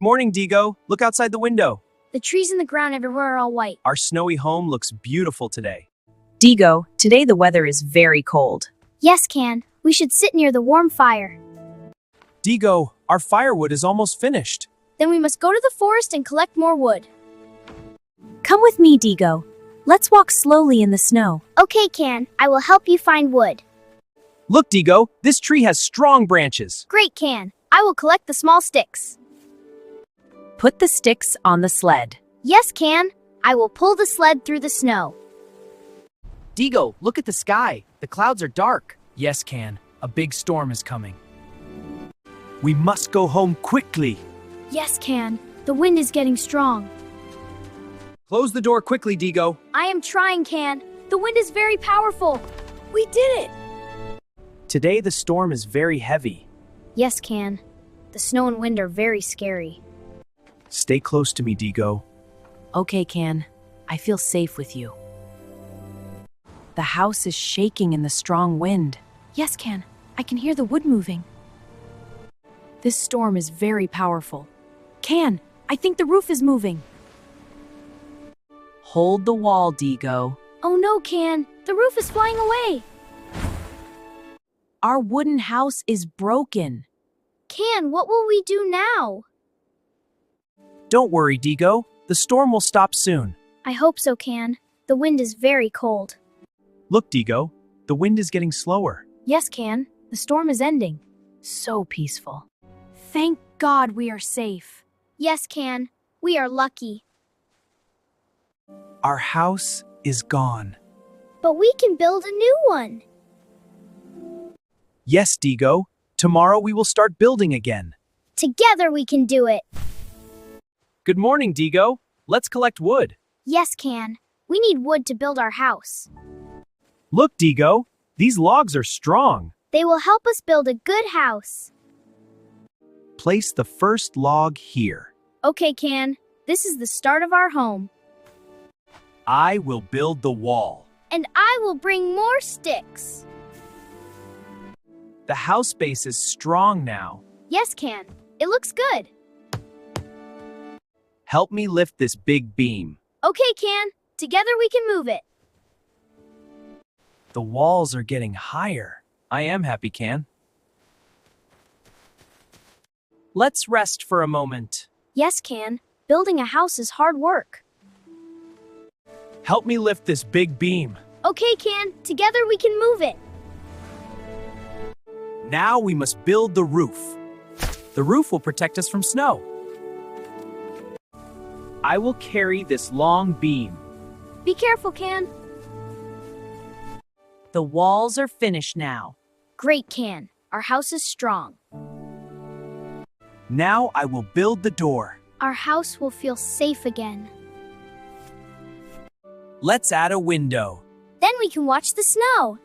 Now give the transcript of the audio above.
Morning, Digo. Look outside the window. The trees and the ground everywhere are all white. Our snowy home looks beautiful today. Digo, today the weather is very cold. Yes, Can. We should sit near the warm fire. Digo, our firewood is almost finished. Then we must go to the forest and collect more wood. Come with me, Digo. Let's walk slowly in the snow. Okay, Can. I will help you find wood. Look, Digo, this tree has strong branches. Great, Can. I will collect the small sticks. Put the sticks on the sled. Yes, Can. I will pull the sled through the snow. Digo, look at the sky. The clouds are dark. Yes, Can. A big storm is coming. We must go home quickly. Yes, Can. The wind is getting strong. Close the door quickly, Digo. I am trying, Can. The wind is very powerful. We did it! Today the storm is very heavy. Yes, Can. The snow and wind are very scary. Stay close to me, Digo. Okay, Can. I feel safe with you. The house is shaking in the strong wind. Yes, Can. I can hear the wood moving. This storm is very powerful. Can, I think the roof is moving. Hold the wall, Digo. Oh no, Can. The roof is flying away. Our wooden house is broken. Can, what will we do now? Don't worry, Digo. The storm will stop soon. I hope so, Can. The wind is very cold. Look, Digo. The wind is getting slower. Yes, Can. The storm is ending. So peaceful. Thank God we are safe. Yes, Can. We are lucky. Our house is gone. But we can build a new one. Yes, Digo. Tomorrow we will start building again. Together we can do it. Good morning, Digo. Let's collect wood. Yes, Can. We need wood to build our house. Look, Digo. These logs are strong. They will help us build a good house. Place the first log here. Okay, Can. This is the start of our home. I will build the wall. And I will bring more sticks. The house base is strong now. Yes, Can. It looks good. Help me lift this big beam. Okay, Can. Together we can move it. The walls are getting higher. I am happy, Can. Let's rest for a moment. Yes, Can. Building a house is hard work. Help me lift this big beam. Okay, Can. Together we can move it. Now we must build the roof. The roof will protect us from snow. I will carry this long beam. Be careful, Can. The walls are finished now. Great, Can. Our house is strong. Now I will build the door. Our house will feel safe again. Let's add a window. Then we can watch the snow.